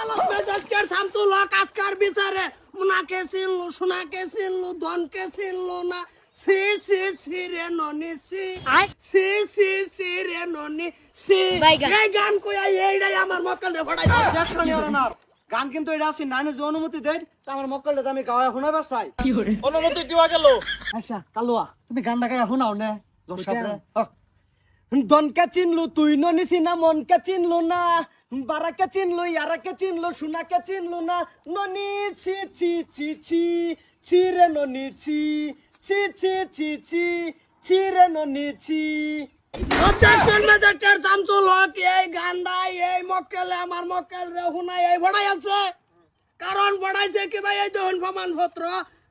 আদালত ম্যাজিস্ট্রেট শামসুল হক আজকার বিচারে মুনাকে চিনলু সোনাকে চিনলু ধনকে চিনলু না সি সি সি রে ননি সি সি সি সি রে ননি সি এই গান কইয়া এইটাই আমার মক্কেল রে ফড়াই অবজেকশন ইওর অনার গান কিন্তু এটা আছে নানি যে অনুমতি দেন তা আমার মক্কেলটা আমি গাওয়া শোনাবার চাই অনুমতি দিবা গেল আচ্ছা কালুয়া তুমি গানটা গায়া শোনাও না দনকে চিনলু তুই ননি চিনা মনকে চিনলু না বারাকে চিনলু ইয়ারাকে চিনলু সোনাকে চিনলু না ননি ছি ছি ছি ছি ছি রে ননি ছি ছি ছি ছি ছি ছি রে ননি ছি অবজেকশন ম্যাজিস্ট্রেট শামসুল হক এই গানটা এই মক্কেলে আমার মক্কেল রে হুনাই এই ফড়াই আছে কারণ ফড়াইছে কি ভাই এই দেখুন প্রমাণপত্র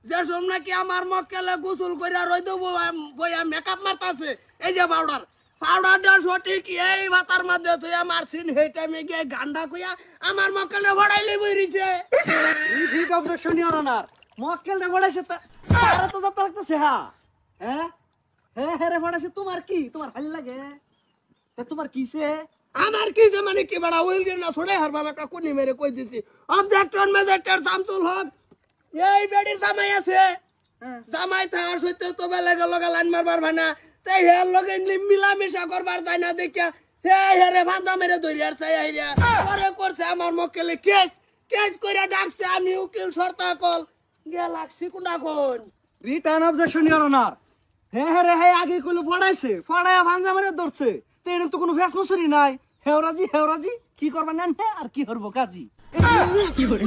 যে সোম নাকি আমার মক্কেলে গোসল কইরা রই দেবো বইয়া মেকআপ মারতাছে এই যে পাউডারটা সঠিক এই ভাতার মধ্যে তুই আমার সিন হেই টাইমে গিয়ে গান্ডা কইয়া আমার মক্কেলে ফড়াইলে বইরিছে রিপিট অবজেকশন ইওর অনার মক্কেলটা বড়াইছে তারা তো যত লাগতেছে হ্যাঁ হ্যাঁ রে বড়াইছে তোমার কি তোমার ভাল লাগে তা তোমার কিসে আমার কি যে মানে কি বড় হইল না ছড়ে হার বাবা একটা কোনি মেরে কই দিছি অবজেকশন ম্যাজিস্ট্রেট শামসুল হক এই বেডির জামাই আছে জামাই থাকার সত্ত্বেও তো বেলা গেল লাইন মারবার ভানা তাই হের লগে মিলামিশা করবার যায় না দেখিয়া হে হেরে ভান্দা মেরে ধরিয়ার চাই আইরা পরে করছে আমার মক্কেলে কেস কইরা ডাকছে আমি উকিল শর্তা কল গেলাক্সি কোনা কোন রিটার্ন অবজেকশন ইওর অনার হ্যাঁ রে হ্যাঁ আগে কইলো পড়াইছে পড়ায়া ভাঞ্জা মারে ধরছে তো এরকম তো কোনো ফেস মসুরি নাই হেওরাজি কি করবা নেন আর কি করবো কাজী কি করে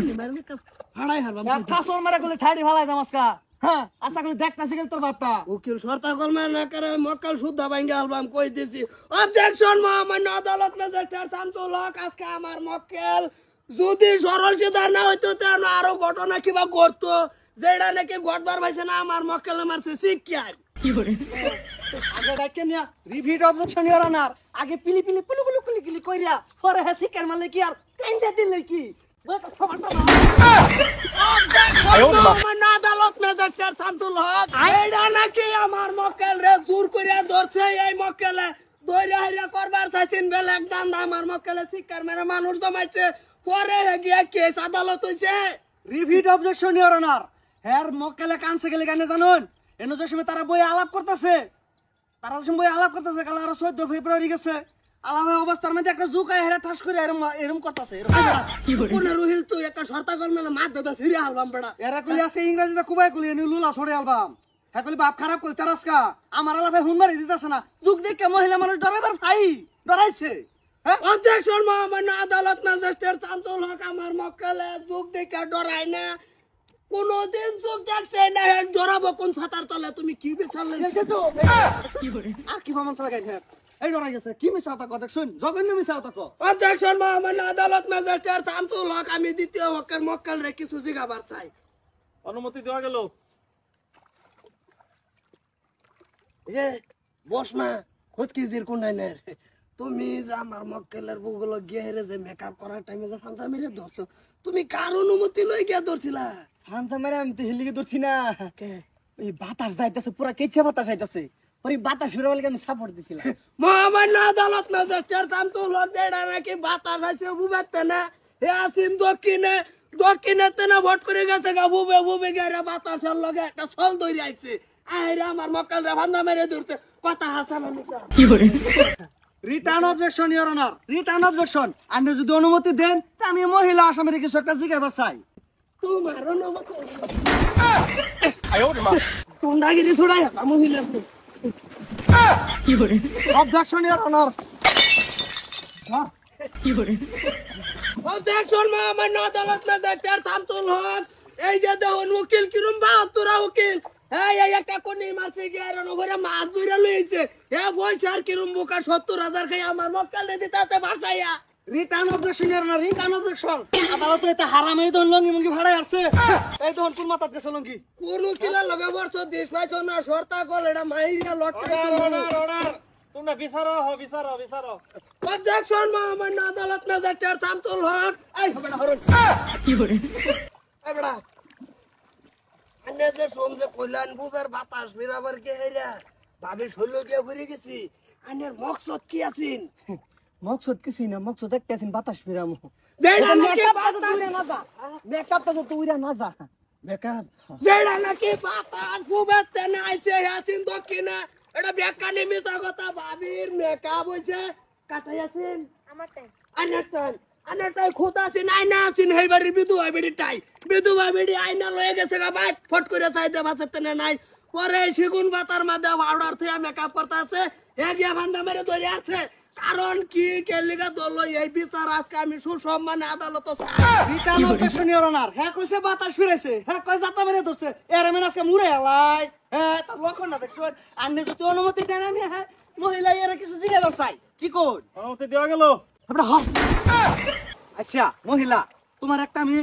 ফাড়াই হারবাম কাসর মারে কইলে ঠাড়ি ফালাই দামাসকা হ্যাঁ আচ্ছা কইলে দেখতাছি গেল তোর বাপটা উকিল শর্তা কল না করে মক্কেল শুদ্ধ ভাঙ্গা আলবাম কই দিছি অবজেকশন মহামান্য আদালত ম্যাজিস্ট্রেট শামসুল হক আজকে আমার মক্কেল যদি সরল সিধা না হইতো তাহলে আরো ঘটনা কিবা করতো যেটা নাকি ঘটবার পাইছে না আমার মক্কেল মারছে শিক্ষার আগে ডাকে নিয়া রিপিট অবজেকশন ইওর অনার আগে পিলি কুলি কইরা পরে হ্যাঁ শিকার মারলে কি আর কাইন্দা দিলে কি আদালত ম্যাজিস্ট্রেট শামসুল হক এইটা নাকি আমার মক্কেল রে জোর করিয়া ধরছে এই মক্কেলে দইরা হাইরা করবার চাইছেন বেলেগ দান আমার মক্কেলে শিক্ষার মেরে মানুষ জমাইছে পরে গিয়া কেস আদালত হইছে রিপিট অবজেকশন ইওর অনার হ্যাঁ মক্কেলে কানছে গেলে গানে জানুন এনে যে সময় তারা বই আলাপ করতেছে কাল আরো 14 ফেব্রুয়ারি গেছে আলাপের অবস্থার মধ্যে একটা জুকায় হেরা ঠাস করে এরম করতেছে কোন রুহিল তুই একটা শর্তা কল মানে মাত দাদা সিরিয়া অ্যালবাম বড়া এরা কইলে আছে ইংরেজিতে কুবাই কইলে নি লুলা ছড়ে অ্যালবাম হ্যাঁ কইলে বাপ খারাপ কই তারাসকা আমার আলাপে হুন মারি দিতেছে না যুগ দেখে মহিলা মানুষ ডরাইবার ডরাইছে অবজেকশন মহামান্য আদালত ম্যাজিস্ট্রেট শামসুল হক আমার মক্কেলে যুগ দেখে ডরাই না কোনদিন যুগ দেখছে না ডরাবো কোন ছাতার তলে তুমি কি বিচারলে আর কি প্রমাণ ছাড়া গাই এই ডরাই গেছে কি মিছা কথা শুন জঘন্য মিছা কথা অবজেকশন মহামান্য আদালত ম্যাজিস্ট্রেট শামসুল হক আমি দ্বিতীয় হকের মক্কেল রে কিছু জিগাবার চাই অনুমতি দেওয়া গেল যে বসমা খোঁজ কি জির কোন নাই তুমি যে আমার মক্কেলের বুগুলো গিয়ে হেরে যে মেকআপ করার টাইমে যে ফান্তা মেরে ধরছো তুমি কার অনুমতি লই গিয়া ধরছিলা হানসা মেরে আমি তো হিলিকে ধরছি না এই বাতাস যাইতেছে পুরা কেচ্ছে বাতাস যাইতেছে ওই বাতাস ফিরে বলে আমি সাপোর্ট দিছিলাম মহামান্য আদালত ম্যাজিস্ট্রেট শামসুল হক যেটা নাকি বাতাস আছে বুঝতে না হে আসিন দক্ষিণেতে না ভোট করে গেছে গা বুবে গেরা বাতাসের লগে একটা সল ধরে আইছে আইরা আমার মক্কেল রে ফান্দা মেরে ধরছে কথা হাসানো মিছা return objection your honour return objection আপনি যদি অনুমতি দেন তা আমি মহিলা আসামের কিছু একটা জিজ্ঞাসা চাই তোমার অনুমতি আয়ো মা তোন্ডাগিরি ছড়াই মহিলা অবজেকশন ইওর অনার অবজেকশন মহামান্য আদালত ম্যাজিস্ট্রেট শামসুল হক এই যে দেখুন উকিল কিরম 72 উকিল এই একটা কোনি মারছে গিয়ে ঘরে মাছ ধরে লইছে এ বলছার কিরম বুকা 70,000 খাই আমার মক্কেল দিতাছে ভাষাইয়া return objection your honour return objection আদালত এটা হারাম এই দন লঙ্গি মুঙ্গি ভাড়ায় আসছে এই দন কোন মাথাত গেছে লঙ্গি কোন উকিলের লগে বর্ষ দেশ পাইছো না শর্তা কল এটা মাইরিয়া লটকে অর্ডার তোমরা বিচারো অবজেকশন মহামান্য আদালত ম্যাজিস্ট্রেট শামসুল হক এই বেটা হরন এই বেটা আন্নে যে সমঝে কইলান বুবের বাতাস বিরাবার কে হেরা ভাবি শৈল গিয়া ঘুরে গেছি আন্নের মকসদ কি আছিন মকসদ কিছুই না, মকসদ একটা আছেন বাতাস ফিরামো। যেটা নাকি মেকআপ তো বাতাস উইরা না যা, মেকআপ তো উইরা না যা। মেকআপ যেটা নাকি বাতাস ফুবেতে না আইছে আছেন দক্ষিণে এটা বেকানি মিছা কথা ভাবির মেকআপ হইছে কাটাই আছেন আনারটাই খোদা আছেন আয়না আছেন হেবারি বিধবা বেড়িটাই বিধবা বেড়ি আয়না লয়ে গেছে গা ভাই ফট করে চাইতে বাঁচাতে নাই পরে সেগুন পাতার মধ্যে পাউডার থেকে মেকআপ করতে আছে এগিয়া ভান্ডা মেরে ধরে আছে কারণ কি কেলিগা দল এই বিচার আজকে আমি সুসম্মানে আদালত রিটার্ন অবজেকশন ইওর অনার। হ্যাঁ কইছে বাতাস ফিরাইছে, হ্যাঁ কই জাতা মেরে ধরছে, এর মেন আছে মুরে এলাই। হ্যাঁ তার লক্ষণ না দেখছো, আন্নে যদি অনুমতি দেন আমি হ্যাঁ মহিলা এর কিছু জিজ্ঞাসা চাই কি কই অনুমতি দেওয়া গেল। আমরা হ। আচ্ছা মহিলা, তোমার একটা আমি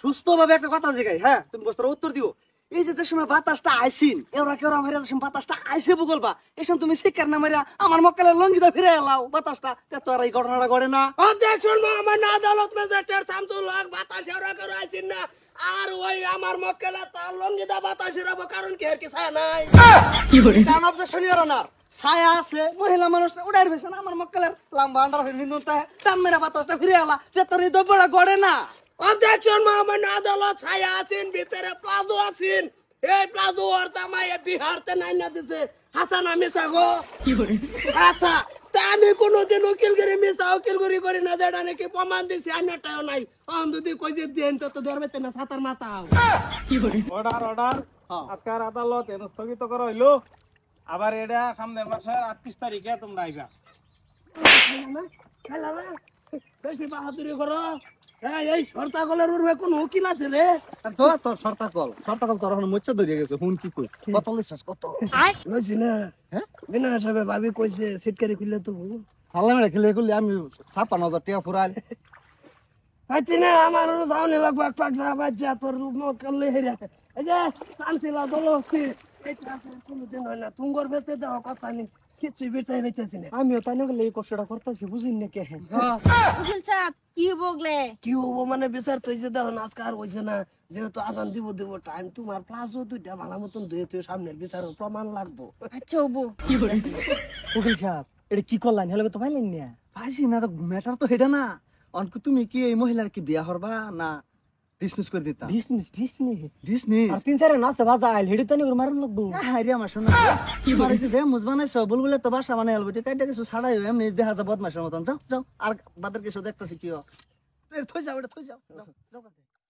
সুস্থভাবে একটা কথা জিগাই, হ্যাঁ তুমি বস্তার উত্তর দিও। এই যে সময় বাতাসটা আইসিন এওরা কেউ আমার সময় বাতাসটা আইসে বলবা এই সময় তুমি শিকার না মারিয়া আমার মক্কেলের লঙ্গিটা ফিরে এলাও বাতাসটা, তো আর এই ঘটনাটা ঘটে না। অবজেকশন মোহাম্মদ আদালত ম্যাজিস্ট্রেট শামসুল হক বাতাসের করে আইছেন না আর ওই আমার মক্কেলা তার লঙ্গিদা বাতাসের হবো কারণ কি এর কি ছায়া নাই রিটার্ন অবজেকশন ইওর অনার। ছায়া আছে মহিলা মানুষটা উড়াই ফেছে না আমার মক্কেলের লম্বা আন্ডার হয়ে নিন্দুনতে টান মেরা বাতাসটা ফিরে এলা, যে তোর এই দব্বটা ঘটে না। অবজেকশন মোহাম্মদ আদালত ছায়া আছেন ভিতরে প্লাজো আছেন এই প্লাজো ওর জামাই বিহারতে নাই না দিছে হাসানা মিছা গো আচ্ছা তা আমি কোনোদিন উকিলগিরি মিছা উকিলগিরি করি না যেটা নাকি প্রমাণ দিছি আইনাটাও নাই অন যদি কই যে দেন তো ধরবে না সাতার মাথা অর্ডার অর্ডার আজকের আদালত এন স্থগিত করা হইলো। আবার এটা সামনের মাসের 38 তারিখে তোমরা আইবা। খেলা না বেশি বাহাদুরি করো হ্যাঁ এই সরতাগলের উর্বে কোন উকিল আছে রে তো তোর সরতাকল তোর এখন মোচ্চা ধরে গেছে, হুন কি কই কত লইছস কত বুঝছি না হ্যাঁ বিনা হিসাবে ভাবি কইছে সিটকারি খুললে তো হাল্লা মেরে খেলে করলে আমি 56,000 টাকা ফুরাইল। পাইছি না আমার যাওনি লাগবে এক পাক যা বাচ্চা তোর মুখ করলে হেরা এই যে চান্সিলা দলো এটা কোনদিন হয় না তুঙ্গর বেতে দেওয়া কথা নেই কিছু বিরতাই হইতেছি না আমিও তাই গেলে এই কষ্টটা করতেছি বুঝিন না কে। উকিল সাহেব কি বগলে কি হবো মানে বিচার তুই যে দেখো না আজকে আর হয়েছে না যেহেতু আজান দিব টাইম তোমার প্লাজও দুইটা ভালো মতন ধুয়ে তুই সামনের বিচার প্রমাণ লাগবো আচ্ছা ওবো উকিল সাহেব এটা কি করলেন হেলে তো পাইলেন না পাইছি না, তো ম্যাটার তো হেডা না। অনকু তুমি কি এই মহিলার কি বিয়া হরবা না ডিসমিস করে দিতা? ডিসমিস আর 3-4 না সে বাজা আইল হেডি তো নি মারন লাগবো। হাইরে আমার শোনা কি মারিছে যে মুজবানাইছ বুলবুলে তো বাসা মানে আলবটি কাইটা কিছু ছাড়াই এমনি দেখা যা বদমাশের মতন। যাও যাও আর বাদের কিছু দেখতাছি কি থই যাও এটা থই যাও যাও যাও